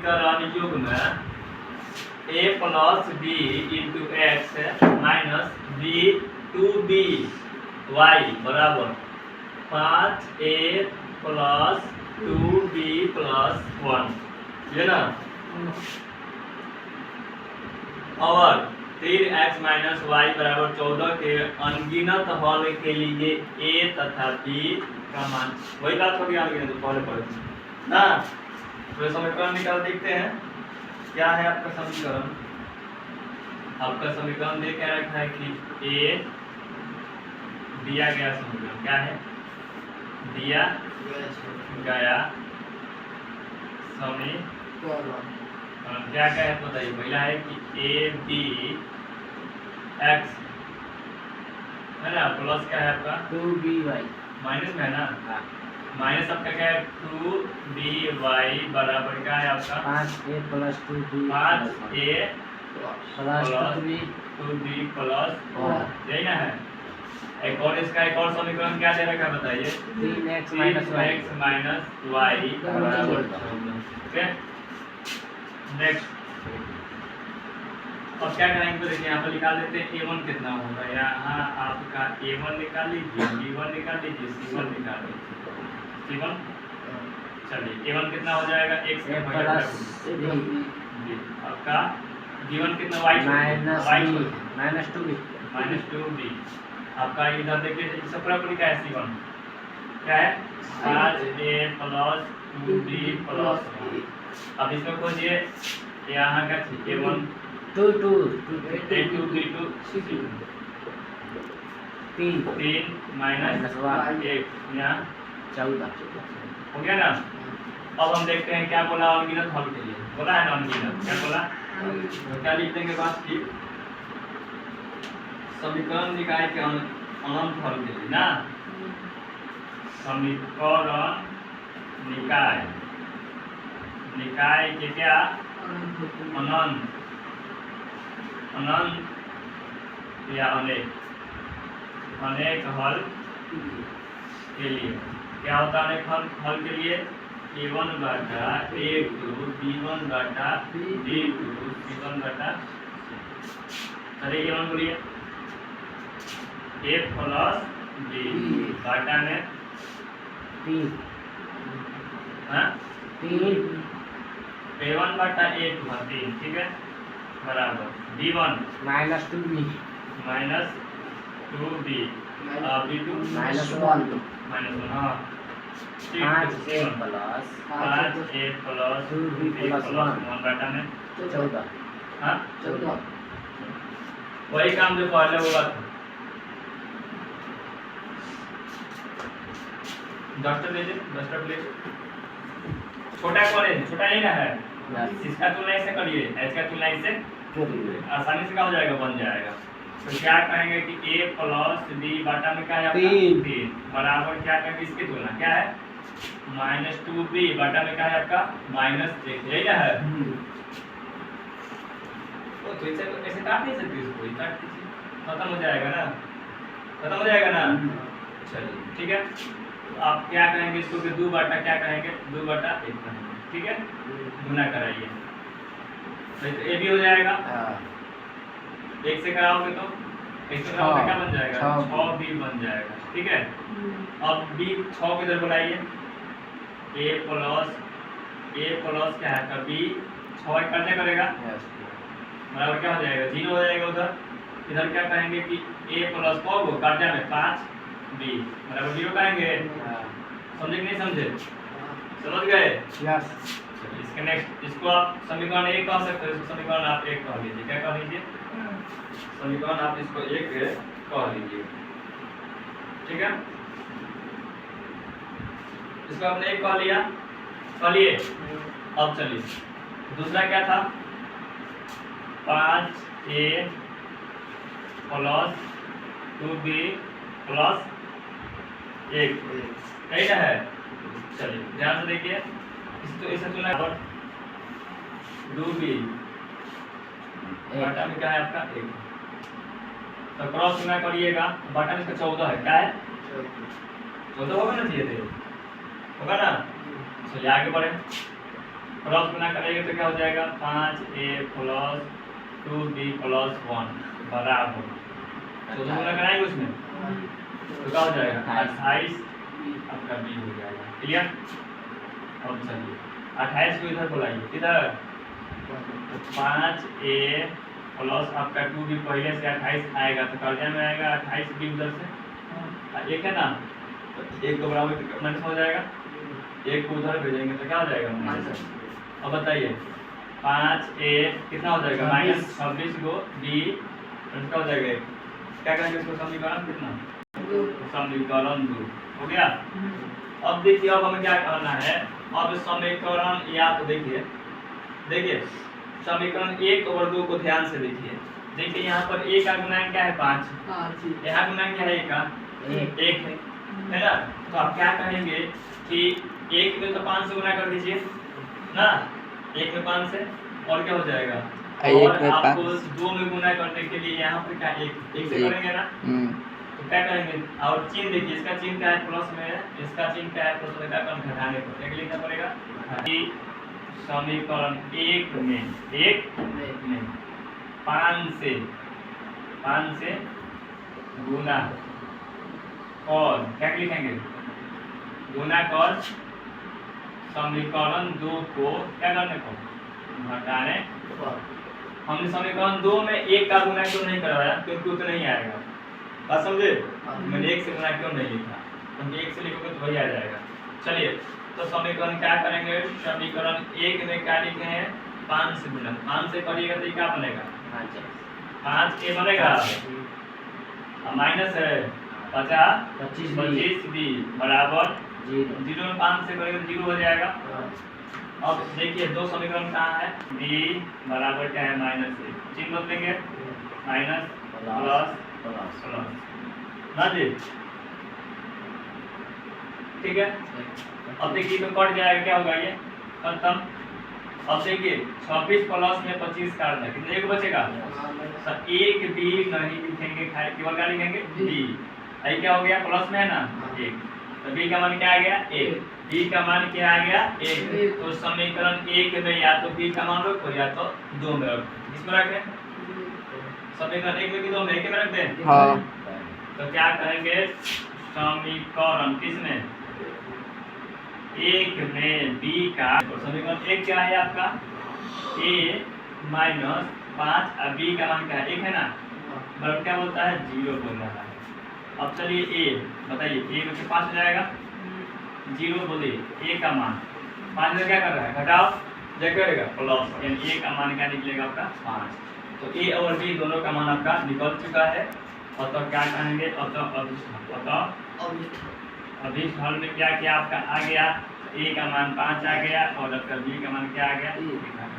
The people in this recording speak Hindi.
समीकरण युग्म a plus b into x minus b 2b y बराबर 5a प्लस 2b प्लस 1, ये ना। और 3x माइनस वाई बराबर 14 के अनगिनत हल के लिए a तथा b का मान, वही बात होगी अनगिनत पहले पढ़े ना। तो समीकरण निकाल देखते हैं क्या है आपका समीकरण। आपका समीकरण दे क्या रखा है कि a दिया गया समीकरण क्या है, दिया गया समीकरण क्या क्या है बताइए। पहला है कि ए बी एक्स है ना, प्लस क्या है आपका 2by माइनस में है ना, माइनस आपका क्या है 2by बराबर क्या है आपका 5a plus 2b 5a plus 2b plus 1 यही ना है। एक और इसका एक और समीकरण क्या दे रखा है बताइए, 3x minus y 3x minus Y बराबर 14। Okay next. अब क्या करेंगे तो देखिए यहाँ पर निकाल देते हैं a1 कितना होगा, यहाँ आपका a1 निकाल लीजिए, b1 निकाल लीजिए, c1 निकाल लीजिए, c1 चलिए a1 कितना हो जाएगा x के आपका b1 कितना y माइनस 2b आपका इधर देखिए सबका क्या है c1 क्या है 5a प्लस 2b प्लस 1। अब इसमें खोजिए यहाँ का a1 2 a2 b2 3 माइनस 1 यहाँ 14 हो गया ना। अब हम देखते हैं क्या बोला अनगिनत हल के लिए, बोला है ना अनगिनत, क्या बोला तो क्या लिख देंगे बात की समीकरण निकाय के अनंत हल के लिए ना, समीकरण निकाय निकाय के क्या अनंत अनंत या अनेक अनेक हल के लिए क्या होता है अनेक हल के लिए a1 बटा a2 b1 बटा b2 c1 बटा अरे a1 बोलिए a प्लस b बटा में 3 a1 बटा a2 3, ठीक है बराबर b1 minus 2b minus 2b b2 minus 1 हाँ 5a plus 5a plus 2b plus 1 बटा में 14 हाँ 14 वही काम जो पहले हुआ था। डॉक्टर ले डॉक्टर प्लीज छोटा कॉलेज छोटा नहीं ना है, इसका तुलना इससे करिए, इसका तुलना इससे आसानी से क्या हो जाएगा बन जाएगा। तो क्या कहेंगे कि a प्लस b बटा में क्या है आपका 3 बराबर क्या कहेंगे इसकी तुलना क्या है माइनस 2b बटा में क्या है आपका माइनस 1, यही ना है। तो ऐसे काट नहीं सकते इसको, काट दीजिए खत्म हो जाएगा ना, खत्म हो जाएगा ना। चलिए ठीक है, तो आप क्या कहेंगे इसको कि 2 बटा क्या कहेंगे 2 बटा 1 कहेंगे, ठीक है गुना कराइए तो ए भी हो जाएगा 1 से कराओगे तो 1 से कराओगे क्या बन जाएगा 6b बन जाएगा, ठीक है। अब b 6 को इधर बुलाइए a प्लस क्या है का b 6 करने करेगा बराबर क्या हो जाएगा 0 हो जाएगा। उधर इधर क्या कहेंगे कि a प्लस को काटा में 5b बराबर 0 कहेंगे, समझे कि नहीं समझे, समझ गए यस। इसके नेक्स्ट इसको आप समीकरण 1 कह सकते हो, इसको समीकरण आप 1 कह लीजिए, क्या कह लीजिए समीकरण आप इसको 1 कह लीजिए, ठीक है। इसको आपने 1 कह लिया, कह लिए। अब चलिए दूसरा क्या था 5a प्लस 2b प्लस 1 यही ना है। चलिए ध्यान से देखिए इसको ऐसे तुलना 2b बटा में क्या है आपका 1, तो क्रॉस गुना करिएगा बटा में इसका 14 है, क्या है 14 होगा ना चाहिए थे, होगा ना। चलिए आगे बढ़े क्रॉस गुना करेंगे तो क्या हो जाएगा 5a प्लस 2b प्लस 1 बराबर तो गुना कराएंगे उसमें तो क्या हो जाएगा 28 आपका b हो जाएगा। क्लियर। अब चलिए 28 को इधर बुलाइए किधर 5a प्लस आपका 2b पहले से 28 आएगा तो कर्जा में आएगा 28b उधर से एक है ना तो एक को बराबर माइनस हो जाएगा एक को उधर भेजेंगे तो क्या हो जाएगा माइनस। अब बताइए 5a कितना हो जाएगा माइनस 26 को b क्या हो जाएगा क्या कहेंगे इसको समीकरण कितना समीकरण 2 हो गया। अब देखिए अब हमें क्या करना है अब समीकरण या तो देखिए समीकरण 1 और 2 को ध्यान से देखिए यहाँ पर a का गुणांक क्या है 5 यहाँ गुणांक क्या है a का 1 है ना तो आप क्या कहेंगे कि 1 में तो 5 से गुना कर दीजिए ना 1 में 5 से और क्या हो जाएगा और आपको 2 में गुना करने के लिए यहाँ पर क्या 1 से करेंगे ना तो क्या करेंगे और चिन्ह देखिए इसका चिन्ह क्या है प्लस में है इसका चिन्ह क्या है प्लस में क्या करना घटाने पर क्या लिखना पड़ेगा कि समीकरण 1 में 5 से गुना और क्या लिखेंगे गुना कर समीकरण 2 को क्या करने को घटाने हमने समीकरण 2 में 1 का गुना क्यों नहीं करवाया क्योंकि उतना नहीं आएगा बात समझे मैंने 1 से गुना क्यों नहीं लिखा क्योंकि 1 से लिखोगे तो वही आ जाएगा। चलिए तो समीकरण क्या करेंगे समीकरण 1 में क्या लिखे हैं 5 से गुना 5 से करिएगा तो क्या बनेगा 5a बनेगा माइनस है 25b बराबर 0 में 5 से करेंगे तो 0 हो जाएगा। अब देखिए दो समीकरण कहाँ है b बराबर क्या है माइनस a चिन्ह बदलेंगे माइनस प्लस ना जी ठीक है। अब देखिए तो कट जाएगा क्या होगा ये खत्म। अब देखिए 26 प्लस में 25 काट दें कितने एक बचेगा एक b नहीं लिखेंगे केवल क्या लिखेंगे b आई क्या हो गया प्लस में है ना 1 तो b का मान क्या आ गया 1 b का मान क्या आ गया 1 तो समीकरण 1 में या तो b का मान रखो या तो 2 में रखो इसमें रखें समीकरण 1 में कि 2 में एक में रख दें हाँ तो क्या कहेंगे समीकरण किसमें 1 में b का समीकरण 1 क्या है आपका a माइनस 5 और b का मान क्या है 1 है ना बराबर क्या बोलता है 0 बोल रहा है। अब चलिए a बताइए a में से 5 हो जाएगा 0 बोलिए a का मान 5 में क्या कर रहा है घटाओ क्या करेगा प्लस यानी a का मान क्या निकलेगा आपका 5 तो a और b दोनों का मान आपका निकल चुका है। और तो क्या कहेंगे अभिष्ट हल में क्या आपका आ गया a का मान 5 आ गया और आपका b का मान क्या आ गया 1 आ गया।